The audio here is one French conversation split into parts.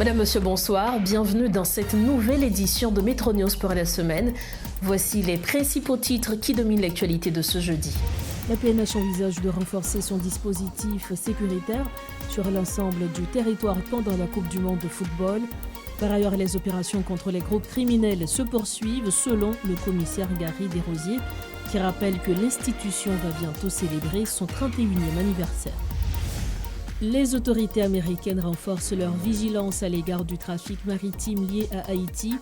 Madame, Monsieur, bonsoir. Bienvenue dans cette nouvelle édition de Métro News pour la semaine. Voici les principaux titres qui dominent l'actualité de ce jeudi. La PNH envisage de renforcer son dispositif sécuritaire sur l'ensemble du territoire pendant la Coupe du Monde de football. Par ailleurs, les opérations contre les groupes criminels se poursuivent selon le commissaire Gary Desrosiers, qui rappelle que l'institution va bientôt célébrer son 31e anniversaire. Les autorités américaines renforcent leur vigilance à l'égard du trafic maritime lié à Haïti.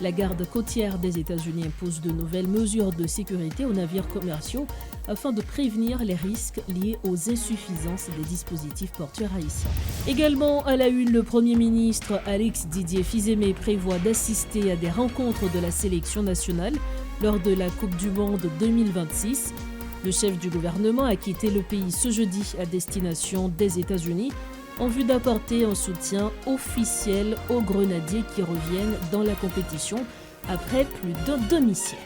La garde côtière des États-Unis impose de nouvelles mesures de sécurité aux navires commerciaux afin de prévenir les risques liés aux insuffisances des dispositifs portuaires haïtiens. Également à la une, le Premier ministre Alex Didier Fils-Aimé prévoit d'assister à des rencontres de la sélection nationale lors de la Coupe du Monde 2026. Le chef du gouvernement a quitté le pays ce jeudi à destination des États-Unis en vue d'apporter un soutien officiel aux grenadiers qui reviennent dans la compétition après plus d'un demi-siècle.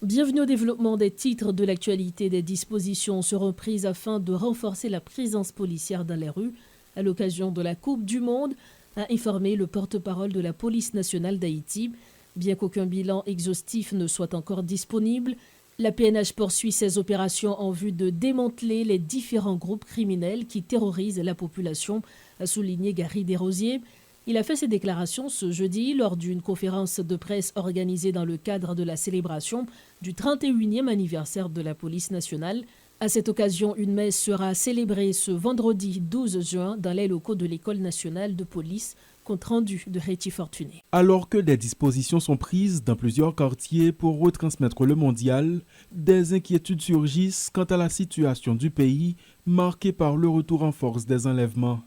Bienvenue au développement des titres de l'actualité. Des dispositions seront prises afin de renforcer la présence policière dans les rues à l'occasion de la Coupe du Monde, a informé le porte-parole de la police nationale d'Haïti. Bien qu'aucun bilan exhaustif ne soit encore disponible, la PNH poursuit ses opérations en vue de démanteler les différents groupes criminels qui terrorisent la population, a souligné Gary Desrosiers. Il a fait ces déclarations ce jeudi lors d'une conférence de presse organisée dans le cadre de la célébration du 31e anniversaire de la police nationale. À cette occasion, une messe sera célébrée ce vendredi 12 juin dans les locaux de l'École nationale de police, compte rendu de Réti Fortuné. Alors que des dispositions sont prises dans plusieurs quartiers pour retransmettre le mondial, des inquiétudes surgissent quant à la situation du pays, marquée par le retour en force des enlèvements.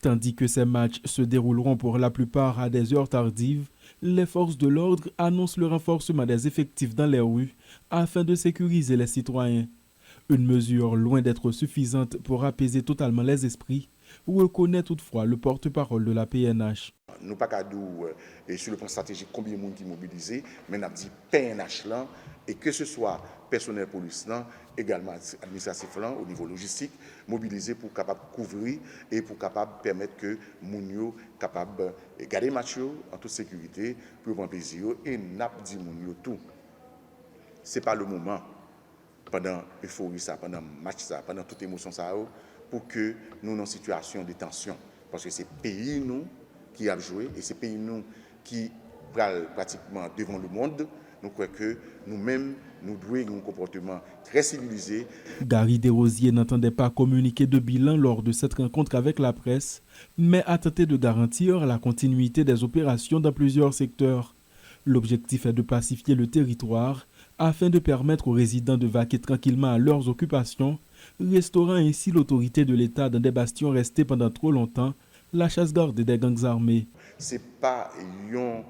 Tandis que ces matchs se dérouleront pour la plupart à des heures tardives, les forces de l'ordre annoncent le renforcement des effectifs dans les rues afin de sécuriser les citoyens. Une mesure loin d'être suffisante pour apaiser totalement les esprits, reconnaît toutefois le porte-parole de la PNH. Nous pas qu'à dire sur le plan stratégique combien de monde qui mobilisé, mais nous avons dit PNH là, et que ce soit personnel police là, également administratif là, au niveau logistique, mobilisé pour capable couvrir et pour capable permettre que Mounio capable garder match en toute sécurité pour prendre plaisir et n'a dit Mounio tout. C'est pas le moment pendant l'euphorie ça, pendant le match ça, pendant toute émotion ça, pour que nous sommes en situation de tension. Parce que c'est le pays nous qui a joué et c'est le pays nous qui parle pratiquement devant le monde. Nous croyons que nous-mêmes, nous devons avoir un comportement très civilisé. Gary Desrosiers n'entendait pas communiquer de bilan lors de cette rencontre avec la presse, mais a tenté de garantir la continuité des opérations dans plusieurs secteurs. L'objectif est de pacifier le territoire afin de permettre aux résidents de vaquer tranquillement à leurs occupations, restaurant ainsi l'autorité de l'État dans des bastions restés pendant trop longtemps, la chasse-garde des gangs armés. Ce n'est pas un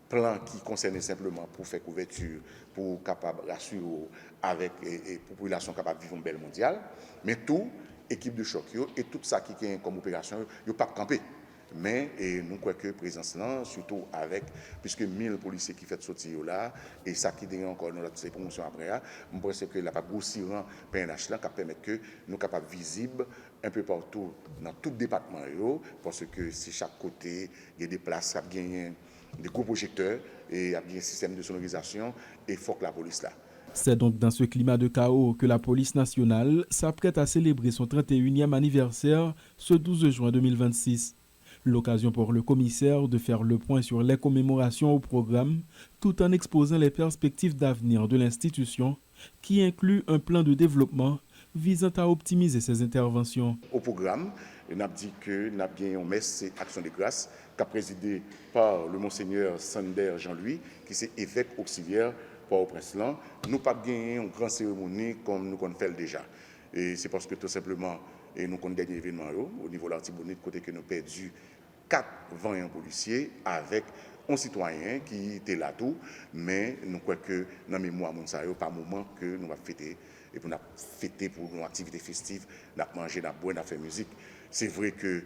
plan qui concerne simplement pour faire couverture, pour capable rassurer avec la population capable de vivre une belle mondiale, mais tout, équipe de choc et tout ça qui est comme opération, il n'y a pas de camper. Mais nous croyons que la présence là, surtout avec, puisque 1000 policiers qui font sortir là, et ça qui est encore dans notre promotion après, je pense que la grossir PNH là, qui permet que nous sommes capables visibles un peu partout, dans tout département, parce que c'est chaque côté, il y a des places, il y a des gros projecteurs, et il y a un système de sonorisation, et il faut que la police là. C'est donc dans ce climat de chaos que la police nationale s'apprête à célébrer son 31e anniversaire ce 12 juin 2026. L'occasion pour le commissaire de faire le point sur les commémorations au programme, tout en exposant les perspectives d'avenir de l'institution, qui inclut un plan de développement visant à optimiser ses interventions. Au programme, on a dit que nous avons bien une messe Action de grâce, qui est présidée par le monseigneur Sander Jean-Louis, qui est évêque auxiliaire pour Port-au-Prince. Nous n'avons pas gagné une grande cérémonie comme nous fait déjà. Et c'est parce que tout simplement, nous avons gagné l'événement au niveau de l'Artibonite, côté que nous avons perdu 4 vaillants policiers avec un citoyen qui était là tout, mais nous croyons que dans la mémoire de Mounsayo, par moment que nous allons fêter, et pour nous fêter pour nos activités festives, nous allons manger, nous allons boire, nous allons faire musique. C'est vrai que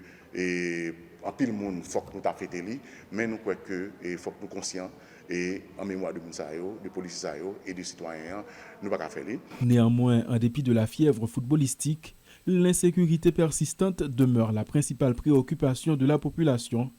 en pile monde, il faut que nous fassions fêter, mais nous croyons qu'il faut que nous soyons conscients et en mémoire de Mounsayo, de policiers et de citoyens, nous ne pouvons pas faire. Néanmoins, en dépit de la fièvre footballistique, l'insécurité persistante demeure la principale préoccupation de la population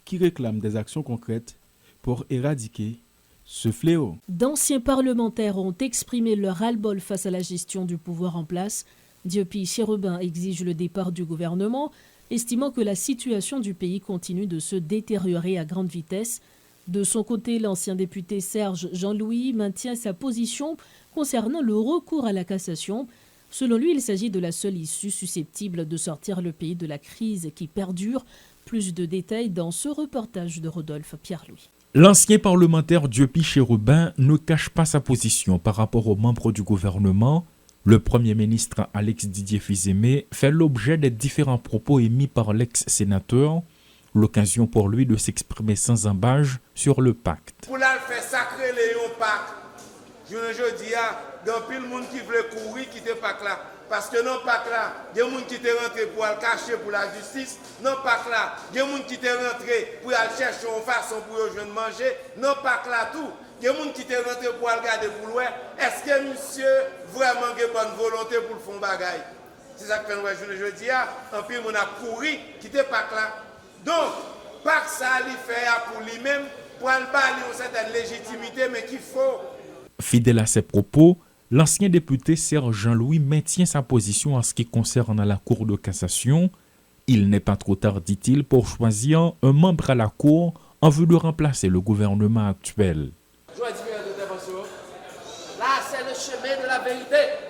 qui réclame des actions concrètes pour éradiquer ce fléau. D'anciens parlementaires ont exprimé leur ras-le-bol face à la gestion du pouvoir en place. Dieupi Chérubin exige le départ du gouvernement, estimant que la situation du pays continue de se détériorer à grande vitesse. De son côté, l'ancien député Serge Jean-Louis maintient sa position concernant le recours à la cassation. Selon lui, il s'agit de la seule issue susceptible de sortir le pays de la crise qui perdure. Plus de détails dans ce reportage de Rodolphe Pierre-Louis. L'ancien parlementaire Dieupi Chérubin ne cache pas sa position par rapport aux membres du gouvernement. Le Premier ministre Alex Didier Fils-Aimé fait l'objet des différents propos émis par l'ex-sénateur, l'occasion pour lui de s'exprimer sans embâche sur le pacte. Pour la faire sacrer les pacte, je dis à dans pile monde qui veut courir quitter pacte là parce que non pacte là, il y a des gens qui sont rentrés pour aller cacher pour la justice, non pacte là, il y a des gens qui sont rentrés pour aller chercher une façon pour eux de manger, non pacte là tout. Il y a des gens qui sont rentrés pour regarder pour l'ouest. Est-ce que monsieur vraiment a bonne volonté pour le faire bagaille? C'est ça que je dis. En plus, on a couru, quitter Pâques là. Donc, Pâques ça, il fait pour lui-même, pour aller une certaine légitimité, mais qu'il faut. Fidèle à ses propos, l'ancien député Serge Jean-Louis maintient sa position en ce qui concerne la Cour de cassation. Il n'est pas trop tard, dit-il, pour choisir un membre à la Cour en vue de remplacer le gouvernement actuel. Là, c'est le chemin de la vérité,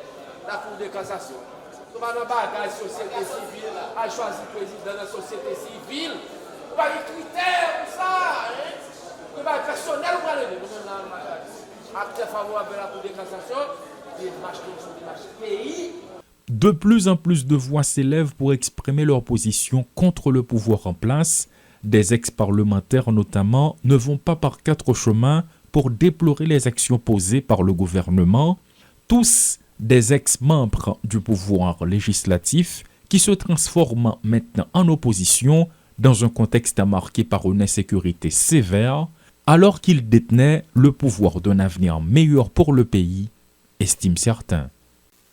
la Cour de cassation. Nous allons pas la société civile, à choisir le président de la société civile. Pas les critères pour ça. Nous allons personnel pour aller. Nous allons acteur favorable à la Cour de cassation, des marches sur des marches pays. De plus en plus de voix s'élèvent pour exprimer leur position contre le pouvoir en place. Des ex-parlementaires notamment ne vont pas par quatre chemins pour déplorer les actions posées par le gouvernement, tous des ex-membres du pouvoir législatif qui se transforment maintenant en opposition dans un contexte marqué par une insécurité sévère, alors qu'ils détenaient le pouvoir d'un avenir meilleur pour le pays, estiment certains.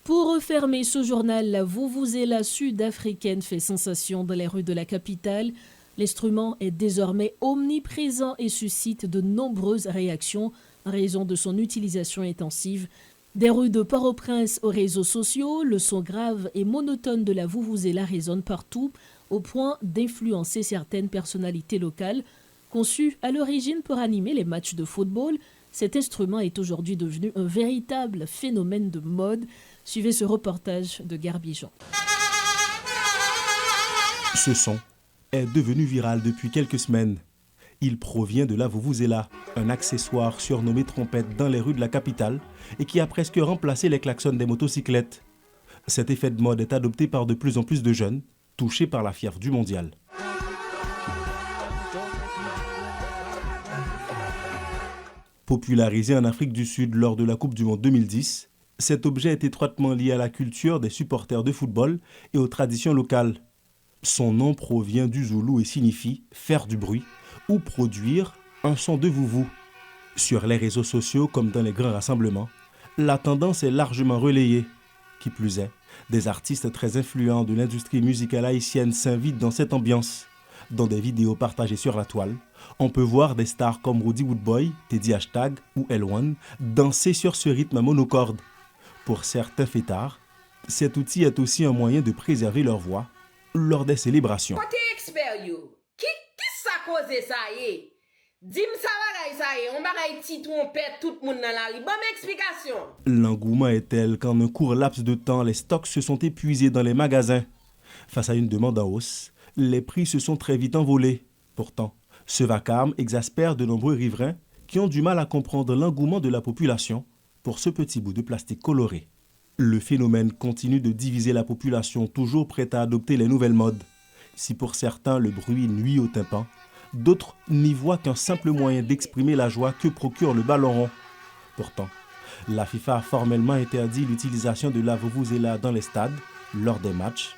Pour refermer ce journal, la vuvuzela sud-africaine fait sensation dans les rues de la capitale. L'instrument est désormais omniprésent et suscite de nombreuses réactions en raison de son utilisation intensive. Des rues de Port-au-Prince aux réseaux sociaux, le son grave et monotone de la vuvuzela résonne partout, au point d'influencer certaines personnalités locales. Conçu à l'origine pour animer les matchs de football, cet instrument est aujourd'hui devenu un véritable phénomène de mode. Suivez ce reportage de Garbijan. Ce son est devenu viral depuis quelques semaines. Il provient de la vuvuzela, un accessoire surnommé trompette dans les rues de la capitale et qui a presque remplacé les klaxons des motocyclettes. Cet effet de mode est adopté par de plus en plus de jeunes, touchés par la fièvre du mondial. Popularisé en Afrique du Sud lors de la Coupe du Monde 2010, cet objet est étroitement lié à la culture des supporters de football et aux traditions locales. Son nom provient du zoulou et signifie « faire du bruit » ou produire un son de vouvou. Sur les réseaux sociaux comme dans les grands rassemblements, la tendance est largement relayée. Qui plus est, des artistes très influents de l'industrie musicale haïtienne s'invitent dans cette ambiance. Dans des vidéos partagées sur la toile, on peut voir des stars comme Rudy Woodboy, Teddy Hashtag ou L1 danser sur ce rythme à monocorde. Pour certains fêtards, cet outil est aussi un moyen de préserver leur voix lors des célébrations. Côté expert yo, qui ça cause ça y? Dis-moi ça y, on bagaille petit trompette tout le monde dans la rue. Bonne explication. L'engouement est tel qu'en un court laps de temps, les stocks se sont épuisés dans les magasins. Face à une demande en hausse, les prix se sont très vite envolés. Pourtant, ce vacarme exaspère de nombreux riverains qui ont du mal à comprendre l'engouement de la population pour ce petit bout de plastique coloré. Le phénomène continue de diviser la population, toujours prête à adopter les nouvelles modes. Si pour certains le bruit nuit au tympan, d'autres n'y voient qu'un simple moyen d'exprimer la joie que procure le ballon rond. Pourtant, la FIFA a formellement interdit l'utilisation de la vuvuzela dans les stades lors des matchs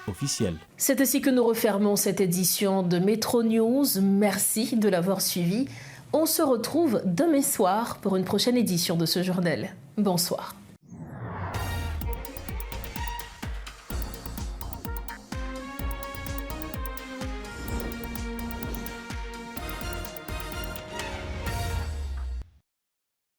officiels. C'est ainsi que nous refermons cette édition de Métro News. Merci de l'avoir suivi. On se retrouve demain soir pour une prochaine édition de ce journal. Bonsoir.